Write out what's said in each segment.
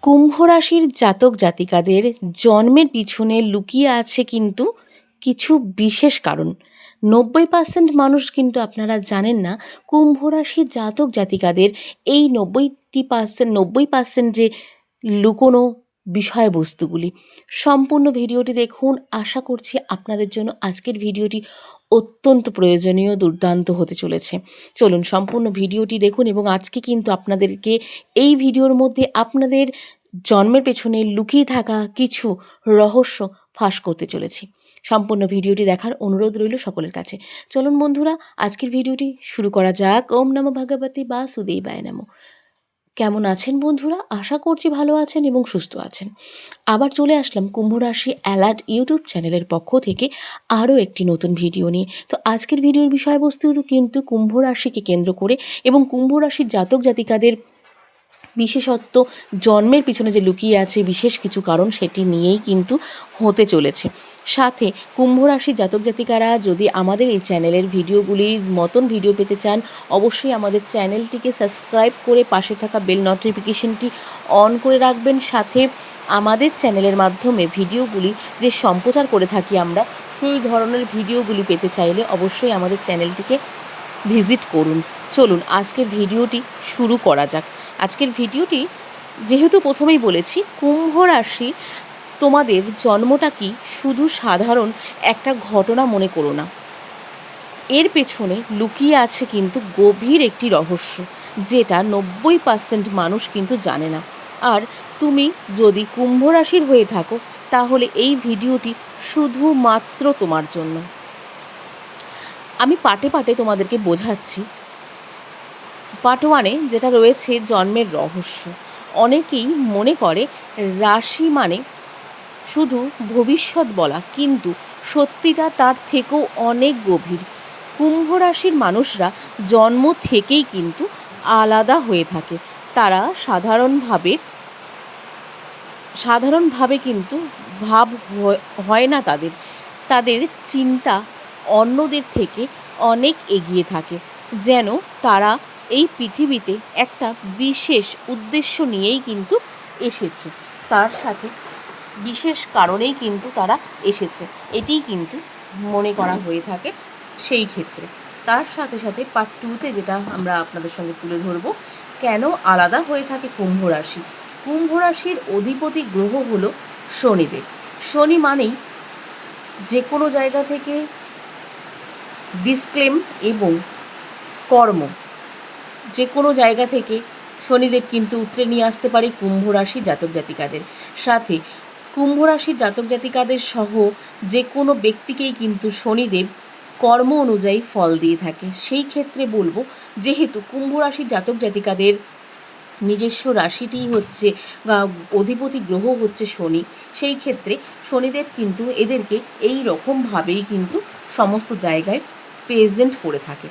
কুম্ভ রাশির জাতক জাতিকাদের জন্মের পিছনে লুকিয়ে আছে কিন্তু কিছু বিশেষ কারণ। 90% মানুষ কিন্তু আপনারা জানেন না কুম্ভ রাশির জাতক জাতিকাদের এই 90% যে লুকোনো বিষয়বস্তুগুলি। সম্পূর্ণ ভিডিওটি দেখুন, আশা করছি আপনাদের জন্য আজকের ভিডিওটি অত্যন্ত প্রয়োজনীয়, দুর্দান্ত হতে চলেছে। চলুন সম্পূর্ণ ভিডিওটি দেখুন এবং আজকে কিন্তু আপনাদেরকে এই ভিডিওর মধ্যে আপনাদের জন্মের পেছনে লুকিয়ে থাকা কিছু রহস্য ফাঁস করতে চলেছি। সম্পূর্ণ ভিডিওটি দেখার অনুরোধ রইল সকলের কাছে। চলুন বন্ধুরা, আজকের ভিডিওটি শুরু করা যাক। ওম নমঃ ভগবতে বাসুদেবায় নমঃ। কেমন আছেন বন্ধুরা? আশা করছি ভালো আছেন এবং সুস্থ আছেন। আবার চলে আসলাম কুম্ভ রাশি অ্যালার্ট ইউটিউব চ্যানেলের পক্ষ থেকে আরও একটি নতুন ভিডিও নিয়ে। তো আজকের ভিডিওর বিষয়বস্তু কিন্তু কুম্ভ রাশিকে কেন্দ্র করে এবং কুম্ভ রাশির জাতক জাতিকাদের বিশেষত্ব, জন্মের পিছনে যে লুকিয়ে আছে বিশেষ কিছু কারণ, সেটি নিয়েই কিন্তু হতে চলেছে। সাথে কুম্ভ রাশি জাতক জাতিকারা যদি আমাদের এই চ্যানেলের ভিডিওগুলির মতন ভিডিও পেতে চান, অবশ্যই আমাদের চ্যানেলটিকে সাবস্ক্রাইব করে পাশে থাকা বেল নোটিফিকেশনটি অন করে রাখবেন। সাথে আমাদের চ্যানেলের মাধ্যমে ভিডিওগুলি যে সম্প্রচার করে থাকি আমরা, সেই ধরনের ভিডিওগুলি পেতে চাইলে অবশ্যই আমাদের চ্যানেলটিকে ভিজিট করুন। চলুন আজকের ভিডিওটি শুরু করা যাক। আজকের ভিডিওটি যেহেতু প্রথমেই বলেছি, কুম্ভ রাশি তোমাদের জন্মটা কি শুধু সাধারণ একটা ঘটনা মনে করো না, এর পেছনে লুকিয়ে আছে কিন্তু গভীর একটি রহস্য, যেটা 90% মানুষ কিন্তু জানে না। আর তুমি যদি কুম্ভ রাশির হয়ে থাকো তাহলে এই ভিডিওটি শুধুমাত্র তোমার জন্য। আমি পাটে পাটে তোমাদেরকে বোঝাচ্ছি। পার্ট 1-এ যেটা রয়েছে জন্মের রহস্য। অনেকেই মনে করে রাশি মানে শুধু ভবিষ্যৎ বলা, কিন্তু সত্যিটা তার থেকেও অনেক গভীর। কুম্ভ রাশির মানুষরা জন্ম থেকেই কিন্তু আলাদা হয়ে থাকে। তারা সাধারণভাবে কিন্তু ভাব হয় না তাদের। তাদের চিন্তা অন্যদের থেকে অনেক এগিয়ে থাকে, যেন তারা এই পৃথিবীতে একটা বিশেষ উদ্দেশ্য নিয়েই কিন্তু এসেছে। তার সাথে বিশেষ কারণেই কিন্তু তারা এসেছে, এটিই কিন্তু মনে করা হয়ে থাকে সেই ক্ষেত্রে। তার সাথে সাথে পার্ট 2-তে যেটা আমরা আপনাদের সঙ্গে তুলে ধরব, কেন আলাদা হয়ে থাকে কুম্ভ রাশি। কুম্ভ রাশির অধিপতি গ্রহ হলো শনিদেব। শনি মানেই যে কোনো জায়গা থেকে ডিসক্লেম এবং কর্ম, যে কোনো জায়গা থেকে শনিদেব কিন্তু উতরে নিয়ে আসতে পারে কুম্ভ রাশি জাতক জাতিকাদের। সাথে কুম্ভ রাশির জাতক জাতিকাদের সহ যে কোনো ব্যক্তিকেই কিন্তু শনিদেব কর্ম অনুযায়ী ফল দিয়ে থাকে। সেই ক্ষেত্রে বলবো, যেহেতু কুম্ভ রাশির জাতক জাতিকাদের নিজস্ব রাশিটিই হচ্ছে অধিপতি গ্রহ হচ্ছে শনি, সেই ক্ষেত্রে শনিদেব কিন্তু এদেরকে এই রকমভাবেই কিন্তু সমস্ত জায়গায় প্রেজেন্ট করে থাকে।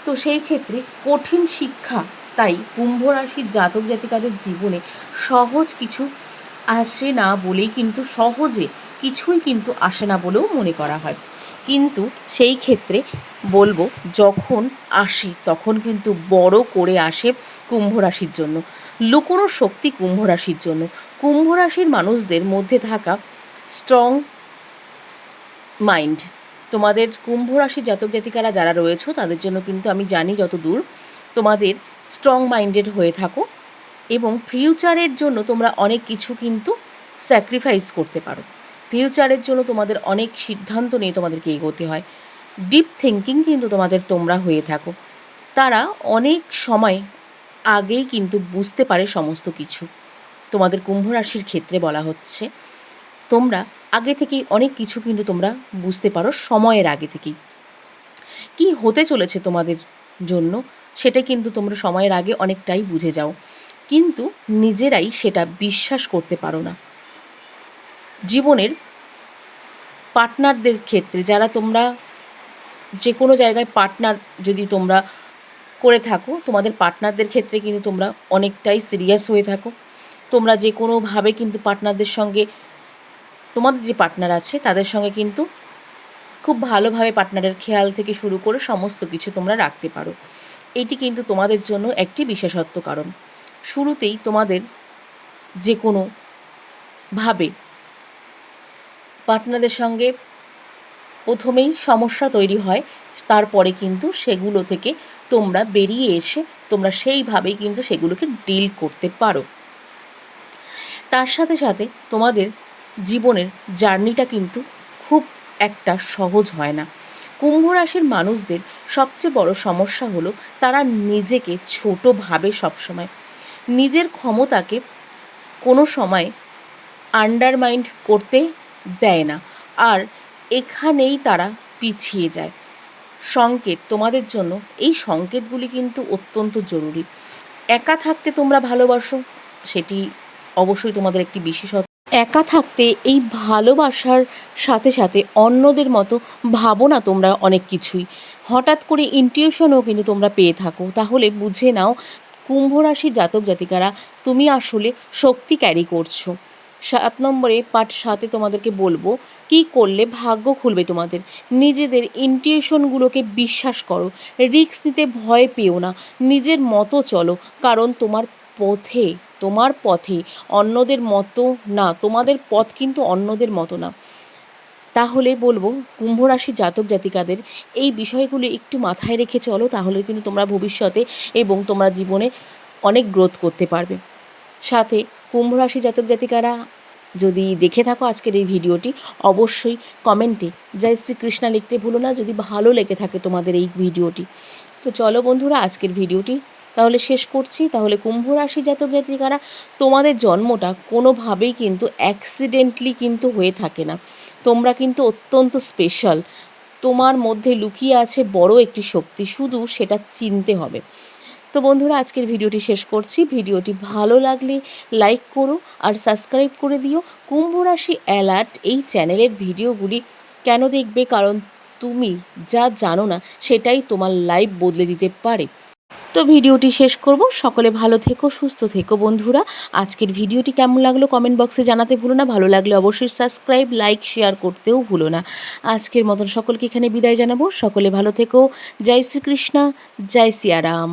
তো সেই ক্ষেত্রে কঠিন শিক্ষা তাই কুম্ভ রাশির জাতক জাতিকাদের জীবনে সহজ কিছু আসে না বলেই কিন্তু সহজে কিছুই কিন্তু আসে না বলেও মনে করা হয়। কিন্তু সেই ক্ষেত্রে বলবো, যখন আসে তখন কিন্তু বড় করে আসে কুম্ভ রাশির জন্য। লুকোনো শক্তি কুম্ভ রাশির জন্য। কুম্ভ রাশির মানুষদের মধ্যে থাকা স্ট্রং মাইন্ড, তোমাদের কুম্ভ রাশি জাতক জাতিকারা যারা রয়েছে তাদের জন্য কিন্তু আমি জানি যতদূর তোমাদের স্ট্রং মাইন্ডেড হয়ে থাকো এবং ফিউচারের জন্য তোমরা অনেক কিছু কিন্তু স্যাক্রিফাইস করতে পারো। ফিউচারের জন্য তোমাদের অনেক সিদ্ধান্ত নিয়ে তোমাদেরকে এগোতে হয়। ডিপ থিঙ্কিং কিন্তু তোমরা হয়ে থাকো। তারা অনেক সময় আগেই কিন্তু বুঝতে পারে সমস্ত কিছু। তোমাদের কুম্ভ রাশির ক্ষেত্রে বলা হচ্ছে, তোমরা আগে থেকেই অনেক কিছু কিন্তু তোমরা বুঝতে পারো, সময়ের আগে থেকেই কি হতে চলেছে তোমাদের জন্য সেটা কিন্তু তোমরা সময়ের আগে অনেকটাই বুঝে যাও, কিন্তু নিজেরাই সেটা বিশ্বাস করতে পারো না। জীবনের পার্টনারদের ক্ষেত্রে যারা তোমরা যে কোনো জায়গায় পার্টনার যদি তোমরা করে থাকো, তোমাদের পার্টনারদের ক্ষেত্রে কিন্তু তোমরা অনেকটাই সিরিয়াস হয়ে থাকো। তোমরা যে কোনোভাবে কিন্তু পার্টনারদের সঙ্গে, তোমাদের যে পার্টনার আছে তাদের সঙ্গে কিন্তু খুব ভালোভাবে পার্টনারের খেয়াল থেকে শুরু করে সমস্ত কিছু তোমরা রাখতে পারো। এটি কিন্তু তোমাদের জন্য একটি বিশেষত্ব। কারণ শুরুতেই তোমাদের যে কোনো ভাবে পার্টনারদের সঙ্গে প্রথমেই সমস্যা তৈরি হয়, তারপরে কিন্তু সেগুলো থেকে তোমরা বেরিয়ে এসে তোমরা সেইভাবেই কিন্তু সেগুলোকে ডিল করতে পারো। তার সাথে সাথে তোমাদের জীবনের জার্নিটা কিন্তু খুব একটা সহজ হয় না। কুম্ভ রাশির মানুষদের সবচেয়ে বড় সমস্যা হলো তারা নিজেকে ছোট ভাবে সবসময়, নিজের ক্ষমতাকে কোনো সময় আন্ডারমাইন্ড করতে দেয় না, আর এখানেই তারা পিছিয়ে যায়। সংকেত তোমাদের জন্য, এই সংকেতগুলি কিন্তু অত্যন্ত জরুরি। একা থাকতে তোমরা ভালোবাসো, সেটি অবশ্যই তোমাদের একটি বিশেষত্ব। একা থাকতে এই ভালোবাসার সাথে সাথে অন্যদের মতো ভাবো না তোমরা অনেক কিছুই, হঠাৎ করে ইনটিউশনও কিন্তু তোমরা পেয়ে থাকো। তাহলে বুঝে নাও কুম্ভ রাশি জাতক জাতিকারা তুমি আসলে শক্তি ক্যারি করছো। 7 নম্বরে পার্ট 7-এ তোমাদেরকে বলবো কি করলে ভাগ্য খুলবে তোমাদের। নিজেদের ইনটিউশনগুলোকে বিশ্বাস করো, রিস্ক নিতে ভয় পেও না, নিজের মতো চলো, কারণ তোমার পথে অন্যদের মতো না, তোমাদের পথ কিন্তু অন্যদের মতো না। তাহলে বলবো কুম্ভ রাশি জাতক জাতিকাদের এই বিষয়গুলো একটু মাথায় রেখে চলো, তাহলে কিন্তু তোমরা ভবিষ্যতে এবং তোমরা জীবনে অনেক গ্রোথ করতে পারবে। সাথে কুম্ভ রাশি জাতক জাতিকারা যদি দেখে থাকো আজকের এই ভিডিওটি, অবশ্যই কমেন্টে জয় শ্রীকৃষ্ণা লিখতে ভুলো না যদি ভালো লেগে থাকে তোমাদের এই ভিডিওটি। তো চলো বন্ধুরা, আজকের ভিডিওটি তাহলে শেষ করছি। তাহলে কুম্ভ রাশি জাতক জাতিকারা তোমাদের জন্মটা কোনোভাবেই কিন্তু অ্যাক্সিডেন্টলি কিন্তু হয়ে থাকে না, তোমরা কিন্তু অত্যন্ত স্পেশাল। তোমার মধ্যে লুকিয়ে আছে বড় একটি শক্তি, শুধু সেটা চিনতে হবে। তো বন্ধুরা, আজকের ভিডিওটি শেষ করছি। ভিডিওটি ভালো লাগলে লাইক করো আর সাবস্ক্রাইব করে দিও। কুম্ভ রাশি অ্যালার্ট এই চ্যানেলের ভিডিওগুলি কেন দেখবে? কারণ তুমি যা জানো না সেটাই তোমার লাইফ বদলে দিতে পারে। তো ভিডিওটি শেষ করব। সকলে ভালো থেকো, সুস্থ থেকো বন্ধুরা। আজকের ভিডিওটি কেমন লাগলো কমেন্ট বক্সে জানাতে ভুলো না। ভালো লাগলে অবশ্যই সাবস্ক্রাইব, লাইক, শেয়ার করতেও ভুলো না। আজকের মতন সকলকে এখানে বিদায় জানাবো। সকলে ভালো থেকো। জয় শ্রীকৃষ্ণ, জয় সিয়ারাম।